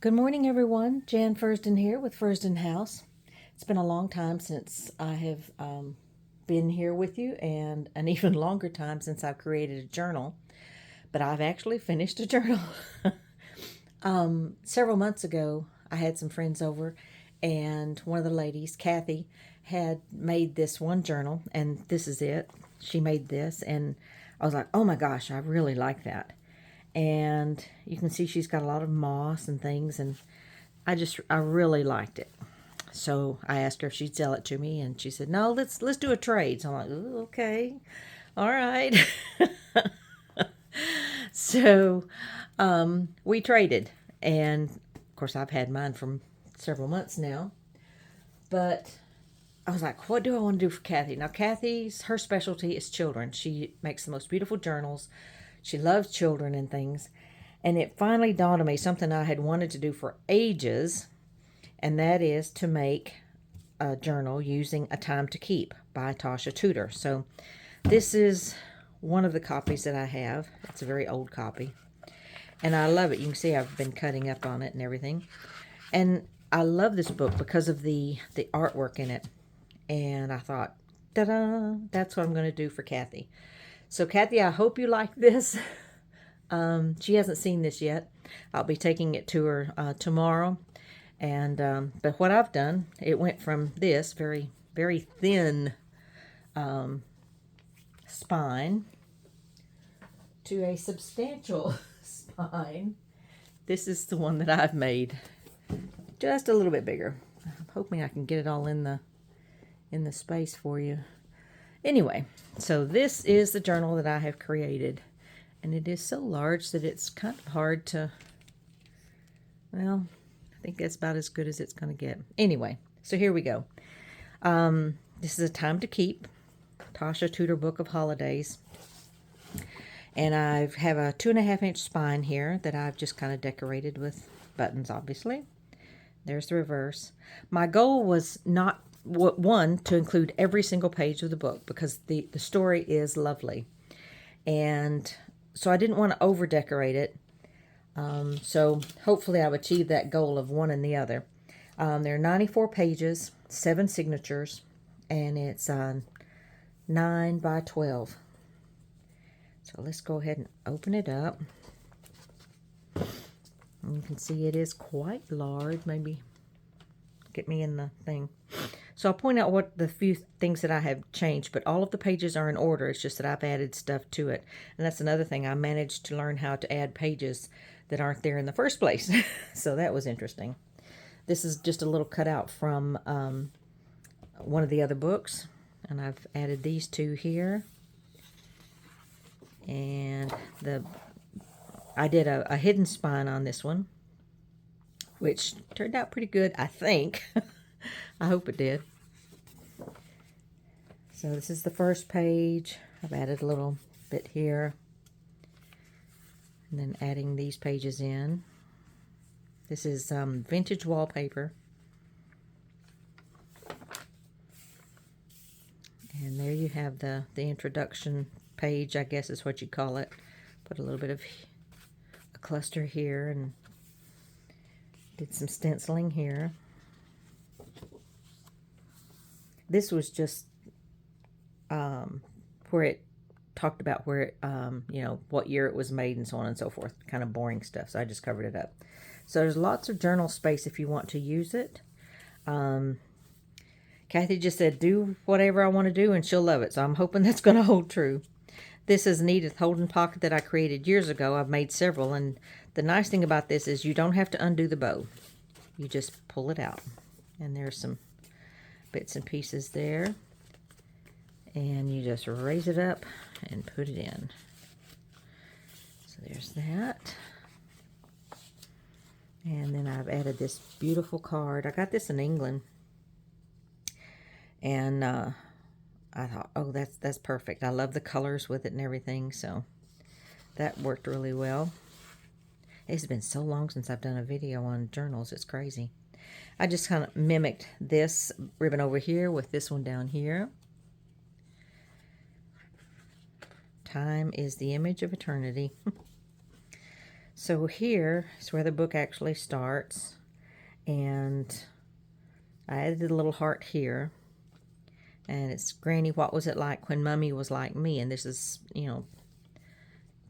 Good morning, everyone. Jan Fursden here with Fursden House. It's been a long time since I have been here with you, and an even longer time since I've created a journal. But I've actually finished a journal. Several months ago, I had some friends over, and one of the ladies, Kathie, had made this one journal, and this is it. She made this, and I was like, oh my gosh, I really like that. And you can see she's got a lot of moss and things, and I really liked it. So I asked her if she'd sell it to me, and she said, no, let's do a trade. So I'm like, ooh, okay, all right. So we traded, and of course I've had mine from several months now, but I was like, what do I want to do for Kathie? Now, her specialty is children. She makes the most beautiful journals. She loves children and things. And it finally dawned on me something I had wanted to do for ages, and that is to make a journal using A Time to Keep by Tasha Tudor. So this is one of the copies that I have. It's a very old copy. And I love it. You can see I've been cutting up on it and everything. And I love this book because of the artwork in it. And I thought, ta-da, that's what I'm going to do for Kathie. So Kathie, I hope you like this. She hasn't seen this yet. I'll be taking it to her tomorrow. And but what I've done, it went from this very, very thin spine to a substantial spine. This is the one that I've made, just a little bit bigger. I'm hoping I can get it all in the space for you. Anyway, so this is the journal that I have created, and it is so large that it's kind of hard to, well, I think that's about as good as it's going to get. Anyway, so here we go. This is A Time to Keep, Tasha Tudor Book of Holidays. And I have a 2.5-inch spine here that I've just kind of decorated with buttons, obviously. There's the reverse. My goal was not, one, to include every single page of the book because the story is lovely. And so I didn't want to over decorate it. So hopefully I've achieved that goal of one and the other. There are 94 pages, 7 signatures, and it's 9 by 12. So let's go ahead and open it up. And you can see it is quite large. Maybe get me in the thing. So I'll point out what the few things that I have changed, but all of the pages are in order. It's just that I've added stuff to it. And that's another thing. I managed to learn how to add pages that aren't there in the first place. So that was interesting. This is just a little cutout from one of the other books. And I've added these two here. And I did a hidden spine on this one, which turned out pretty good, I think. I hope it did. So this is the first page. I've added a little bit here. And then adding these pages in. This is vintage wallpaper. And there you have the introduction page, I guess is what you call it. Put a little bit of a cluster here and did some stenciling here. This was just where it talked about where it, you know, what year it was made and so on and so forth. Kind of boring stuff, so I just covered it up. So there's lots of journal space if you want to use it. Kathie just said, do whatever I want to do and she'll love it. So I'm hoping that's going to hold true. This is an Edith Holden pocket that I created years ago. I've made several, and the nice thing about this is you don't have to undo the bow. You just pull it out. And there's some bits and pieces there. And you just raise it up and put it in. So there's that. And then I've added this beautiful card. I got this in England. And I thought, oh, that's perfect. I love the colors with it and everything, so that worked really well. It's been so long since I've done a video on journals, it's crazy. I just kind of mimicked this ribbon over here with this one down here. Time is the image of eternity. So here is where the book actually starts, and I added a little heart here, and it's Granny, what was it like when Mummy was like me? And this is, you know,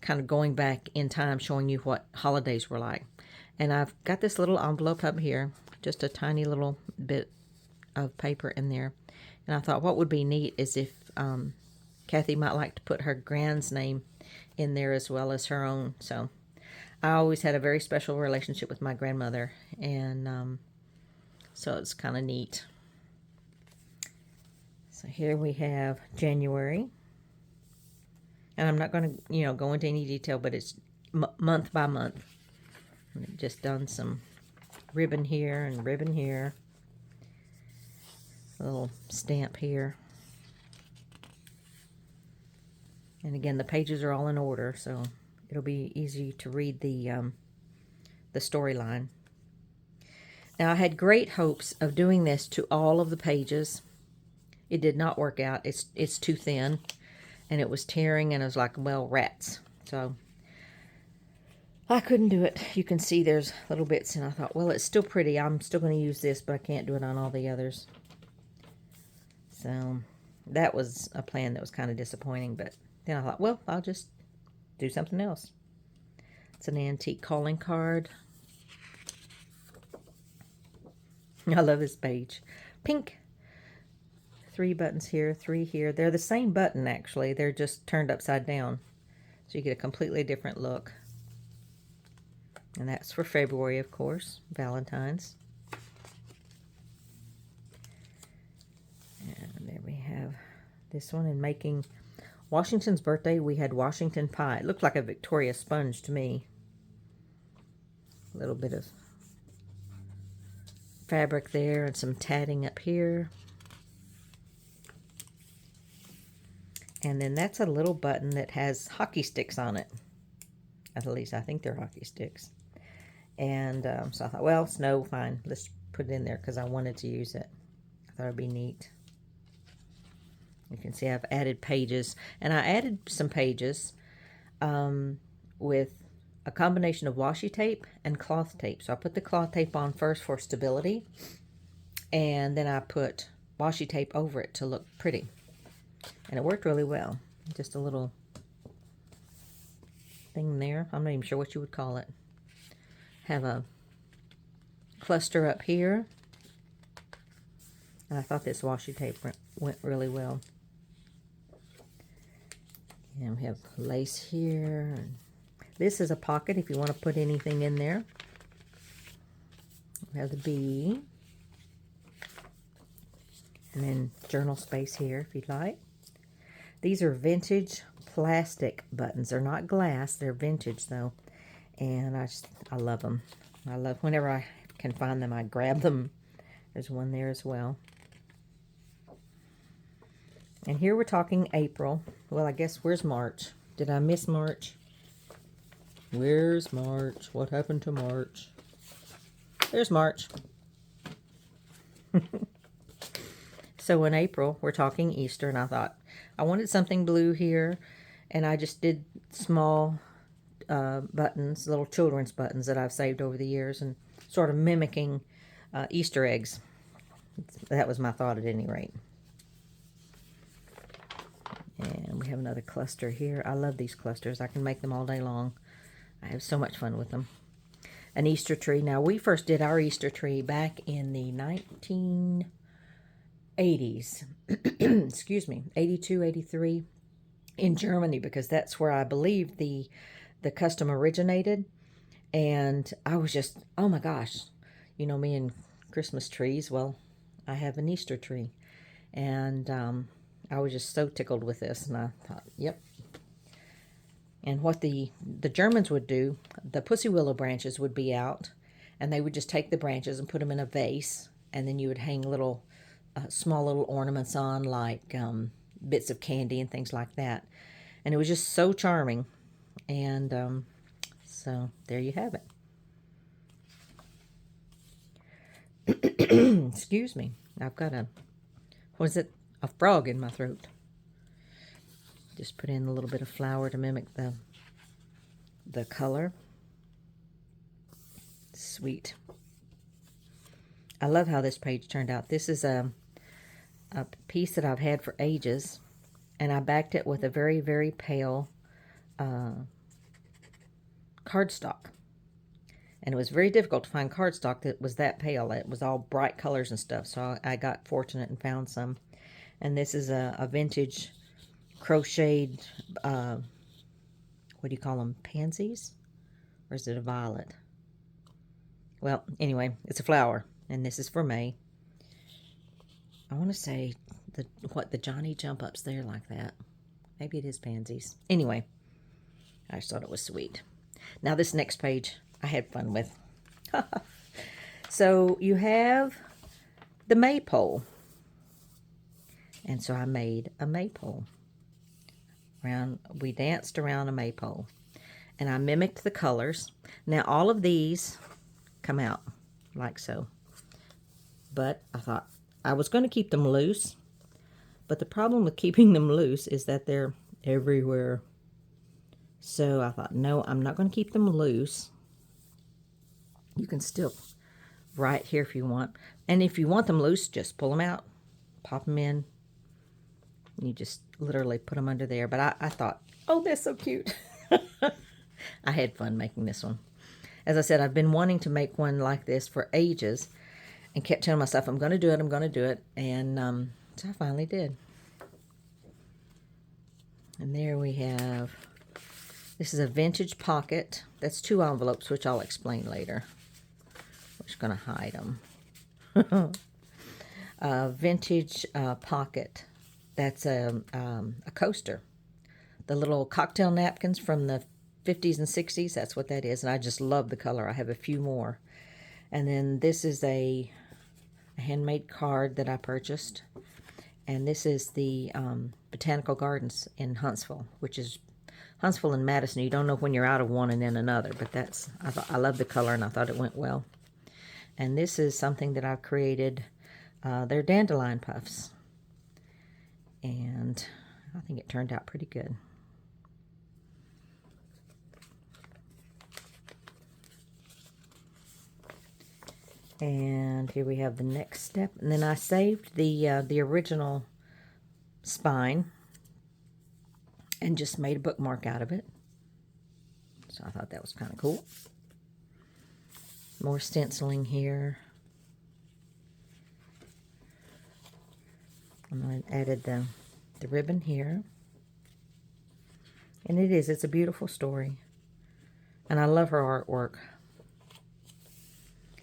kind of going back in time, showing you what holidays were like. And I've got this little envelope up here, just a tiny little bit of paper in there. And I thought what would be neat is if Kathie might like to put her grand's name in there as well as her own. So I always had a very special relationship with my grandmother, and so it's kind of neat. So here we have January, and I'm not going to, you know, go into any detail, but it's month by month. I've just done some ribbon here and ribbon here, a little stamp here, and again the pages are all in order, so it'll be easy to read the storyline. Now I had great hopes of doing this to all of the pages. It did not work out. It's too thin, and it was tearing, and it was like, well, rats. So I couldn't do it. You can see there's little bits, and I thought, well, it's still pretty. I'm still going to use this, but I can't do it on all the others. So that was a plan that was kind of disappointing, but then I thought, well, I'll just do something else. It's an antique calling card. I love this page. Pink. 3 buttons here, 3 here. They're the same button, actually. They're just turned upside down. So you get a completely different look. And that's for February, of course. Valentine's. And there we have this one. And making Washington's birthday, we had Washington pie. It looked like a Victoria sponge to me. A little bit of fabric there and some tatting up here. And then that's a little button that has hockey sticks on it. At least I think they're hockey sticks. And so I thought, well, snow, fine. Let's put it in there because I wanted to use it. I thought it'd be neat. You can see I've added pages. And I added some pages with a combination of washi tape and cloth tape. So I put the cloth tape on first for stability. And then I put washi tape over it to look pretty. And it worked really well. Just a little thing there. I'm not even sure what you would call it. Have a cluster up here. And I thought this washi tape went really well. And we have lace here. This is a pocket if you want to put anything in there. We have the bee. And then journal space here if you'd like. These are vintage plastic buttons. They're not glass. They're vintage though. And I love them. I love whenever I can find them, I grab them. There's one there as well. And here we're talking April. Well, I guess where's March? Did I miss March? Where's March? What happened to March? There's March. So in April, we're talking Easter, and I thought I wanted something blue here, and I just did small buttons, little children's buttons that I've saved over the years, and sort of mimicking Easter eggs. That was my thought at any rate. And we have another cluster here. I love these clusters. I can make them all day long. I have so much fun with them. An Easter tree. Now, we first did our Easter tree back in the 1980s. Excuse me, 82, 83 in Germany, because that's where I believe the custom originated. And I was just, oh my gosh, you know me and Christmas trees. Well, I have an Easter tree. And I was just so tickled with this, and I thought, yep. And what the Germans would do, the pussy willow branches would be out, and they would just take the branches and put them in a vase, and then you would hang little, small little ornaments on, like bits of candy and things like that. And it was just so charming. And so there you have it. Excuse me. I've got a frog in my throat. Just put in a little bit of flour to mimic the color. Sweet. I love how this page turned out. This is a piece that I've had for ages, and I backed it with a very, very pale cardstock. And it was very difficult to find cardstock that was that pale. It was all bright colors and stuff, so I got fortunate and found some. And this is a vintage crocheted, what do you call them, pansies? Or is it a violet? Well, anyway, it's a flower, and this is for May. I want to say the Johnny jump ups there like that. Maybe it is pansies. Anyway, I just thought it was sweet. Now this next page I had fun with. So you have the maypole. And so I made a maypole. We danced around a maypole. And I mimicked the colors. Now all of these come out like so. But I thought I was going to keep them loose. But the problem with keeping them loose is that they're everywhere. So I thought, no, I'm not going to keep them loose. You can still right here if you want. And if you want them loose, just pull them out, pop them in. You just literally put them under there. But I thought, oh, that's so cute. I had fun making this one. As I said, I've been wanting to make one like this for ages and kept telling myself, I'm going to do it, I'm going to do it. And so I finally did. And there we have, this is a vintage pocket. That's 2 envelopes, which I'll explain later. I'm just going to hide them. Vintage pocket. That's a coaster. The little cocktail napkins from the 50s and 60s, that's what that is. And I just love the color. I have a few more. And then this is a handmade card that I purchased. And this is the Botanical Gardens in Huntsville, which is Huntsville and Madison. You don't know when you're out of one and in another, but that's, I love the color and I thought it went well. And this is something that I've created. They're dandelion puffs. And I think it turned out pretty good. And here we have the next step. And then I saved the original spine and just made a bookmark out of it. So I thought that was kind of cool. More stenciling here. And I added the ribbon here. And it's a beautiful story. And I love her artwork.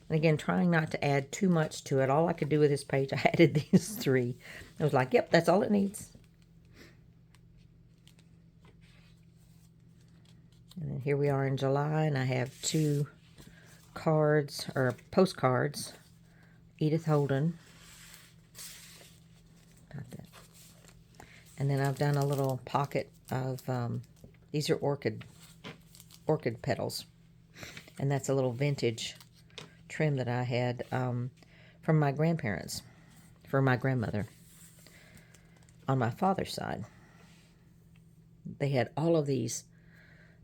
And again, trying not to add too much to it. All I could do with this page, I added these 3. I was like, yep, that's all it needs. And then here we are in July, and I have 2 cards, or postcards. Edith Holden. Got that. And then I've done a little pocket of, these are orchid petals. And that's a little vintage trim that I had from my grandparents, for my grandmother. On my father's side, they had all of these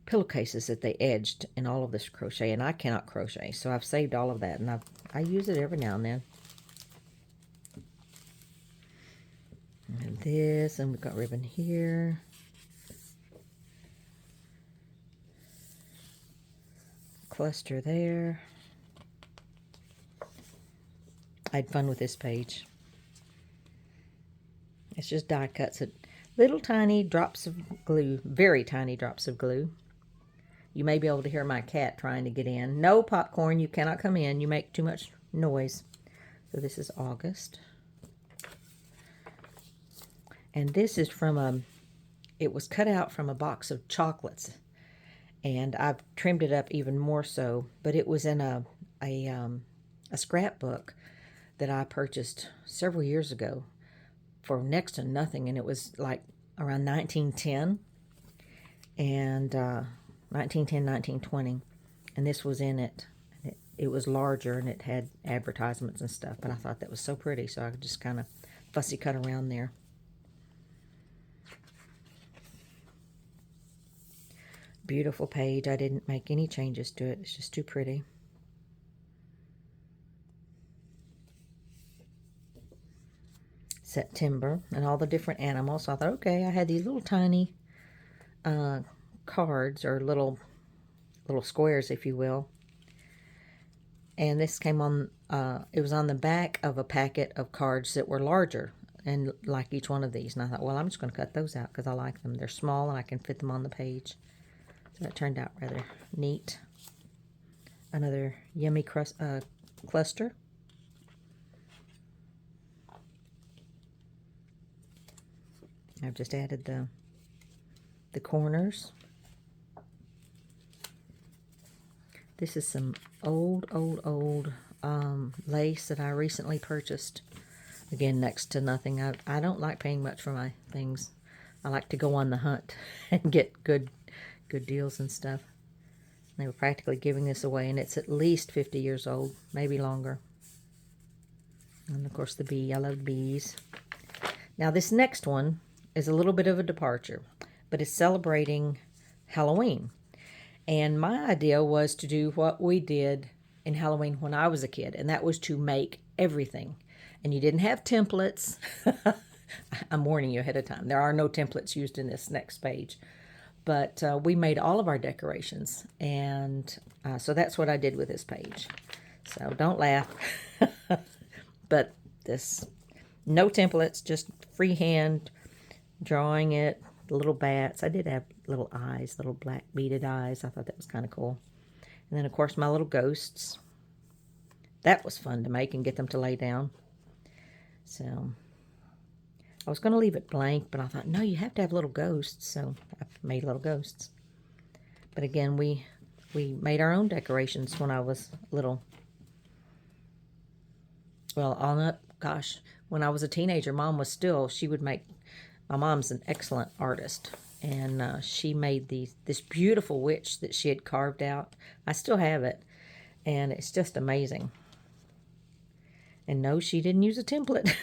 pillowcases that they edged in all of this crochet, and I cannot crochet, so I've saved all of that, and I use it every now and then. And this, and we've got ribbon here. Cluster there. I had fun with this page. It's just die cuts at little tiny drops of glue, very tiny drops of glue. You may be able to hear my cat trying to get in. No, Popcorn, you cannot come in. You make too much noise. So this is August. And this is from it was cut out from a box of chocolates. And I've trimmed it up even more so. But it was in a scrapbook that I purchased several years ago for next to nothing, and it was like around 1910 and 1910, 1920, and this was in it. It was larger and it had advertisements and stuff, but I thought that was so pretty, so I just kind of fussy cut around there. Beautiful page. I didn't make any changes to it. It's just too pretty. September and all the different animals. So I thought, okay, I had these little tiny cards, or little squares, if you will. And this came on, it was on the back of a packet of cards that were larger, and like each one of these. And I thought, well, I'm just going to cut those out because I like them. They're small and I can fit them on the page. So that turned out rather neat. Another yummy cluster. I've just added the corners. This is some old lace that I recently purchased. Again, next to nothing. I don't like paying much for my things. I like to go on the hunt and get good deals and stuff. They were practically giving this away, and it's at least 50 years old, maybe longer. And of course the bee. I love bees. Now this next one is a little bit of a departure, but it's celebrating Halloween. And my idea was to do what we did in Halloween when I was a kid, and that was to make everything. And you didn't have templates. I'm warning you ahead of time. There are no templates used in this next page. But we made all of our decorations, and so that's what I did with this page. So don't laugh. But this, no templates, just freehand drawing it. The little bats. I did have little eyes, little black beaded eyes. I thought that was kind of cool. And then, of course, my little ghosts. That was fun to make and get them to lay down. So I was going to leave it blank, but I thought, no, you have to have little ghosts. So I made little ghosts. But again, we made our own decorations when I was little. Well, gosh, when I was a teenager, she would make, my mom's an excellent artist. And she made this beautiful witch that she had carved out. I still have it. And it's just amazing. And no, she didn't use a template.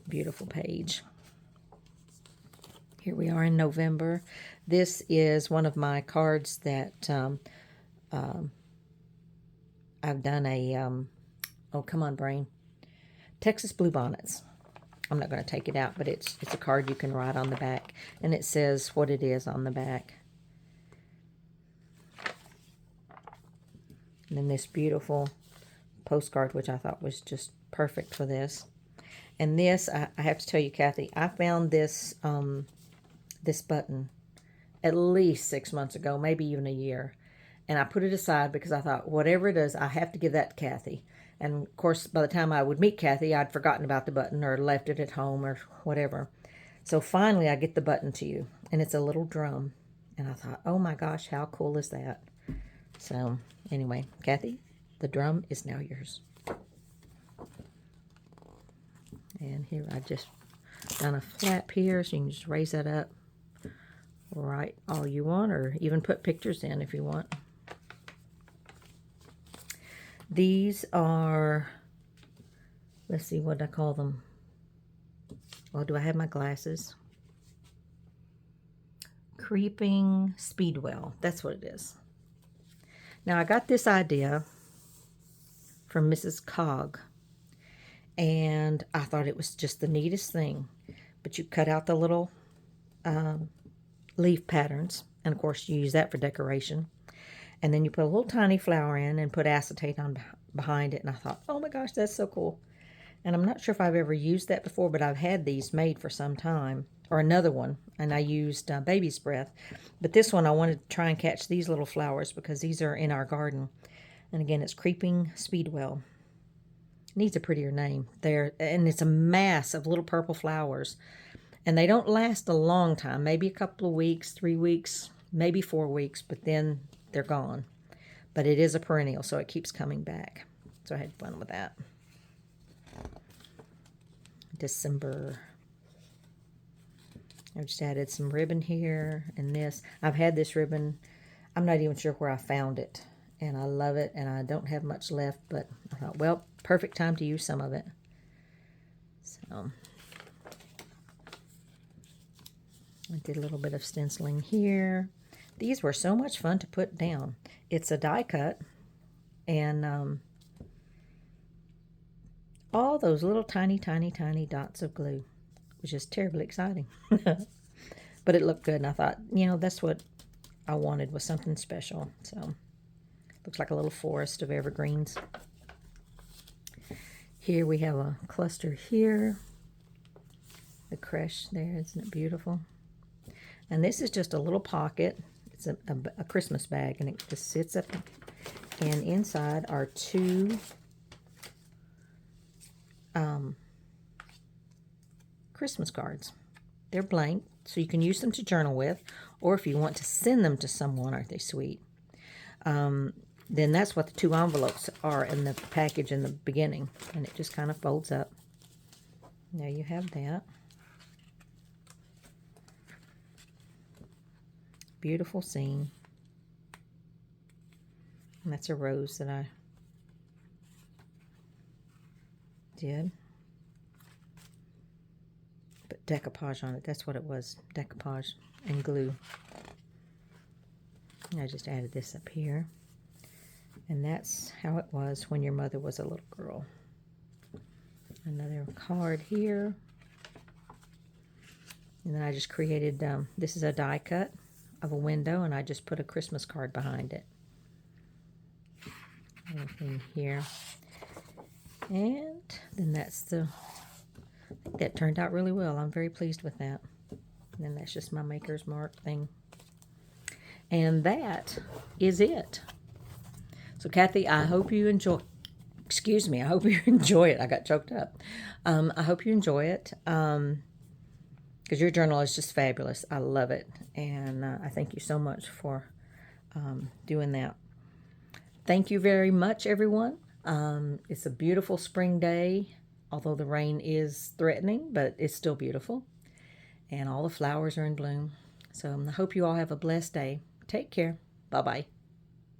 Beautiful page. Here we are in November. This is one of my cards that I've done oh, come on, brain. Texas Bluebonnets. I'm not going to take it out, but it's a card you can write on the back. And it says what it is on the back. And then this beautiful postcard, which I thought was just perfect for this. And this, I have to tell you, Kathy, I found this this button at least 6 months ago, maybe even a year. And I put it aside because I thought, whatever it is, I have to give that to Kathy. And, of course, by the time I would meet Kathy, I'd forgotten about the button or left it at home or whatever. So finally, I get the button to you. And it's a little drum. And I thought, oh, my gosh, how cool is that? So, anyway, Kathy, the drum is now yours. And here I just done a flap here, so you can just raise that up, write all you want, or even put pictures in if you want. These are, let's see, what I call them. Well, do I have my glasses? Creeping Speedwell. That's what it is. Now, I got this idea from Mrs. Cog. And I thought it was just the neatest thing. But you cut out the little leaf patterns. And, of course, you use that for decoration. And then you put a little tiny flower in and put acetate on behind it. And I thought, oh, my gosh, that's so cool. And I'm not sure if I've ever used that before, but I've had these made for some time. Or another one. And I used Baby's Breath. But this one, I wanted to try and catch these little flowers because these are in our garden. And, again, it's Creeping Speedwell. Needs a prettier name there, and it's a mass of little purple flowers, and they don't last a long time, maybe a couple of weeks, 3 weeks, maybe 4 weeks, but then they're gone. But it is a perennial, so it keeps coming back. So I had fun with that. December. I've just added some ribbon here and this. I've had this ribbon, I'm not even sure where I found it, and I love it, and I don't have much left, but I thought, well, perfect time to use some of it. So I did a little bit of stenciling here. These were so much fun to put down. It's a die cut, and all those little tiny, tiny, tiny dots of glue. It was just terribly exciting. But it looked good, and I thought, you know, that's what I wanted, was something special. So, looks like a little forest of evergreens. Here we have a cluster here. The creche there, isn't it beautiful? And this is just a little pocket. It's a Christmas bag, and it just sits up, and inside are two Christmas cards. They're blank, so you can use them to journal with, or if you want to send them to someone. Aren't they sweet? Then that's what the two envelopes are in the package in the beginning, and it just kind of folds up. There you have that. Beautiful scene. And that's a rose that I did. But decoupage on it, that's what it was, decoupage and glue. And I just added this up here. And that's how it was when your mother was a little girl. Another card here. And then I just created, this is a die cut of a window, and I just put a Christmas card behind it. Anything here. And then that's the, I think that turned out really well. I'm very pleased with that. And then that's just my Maker's Mark thing. And that is it. So Kathy, I hope you enjoy, excuse me, I hope you enjoy it. I got choked up. I hope you enjoy it. Because your journal is just fabulous. I love it. And I thank you so much for doing that. Thank you very much, everyone. It's a beautiful spring day, although the rain is threatening, but it's still beautiful. And all the flowers are in bloom. So I hope you all have a blessed day. Take care. Bye-bye.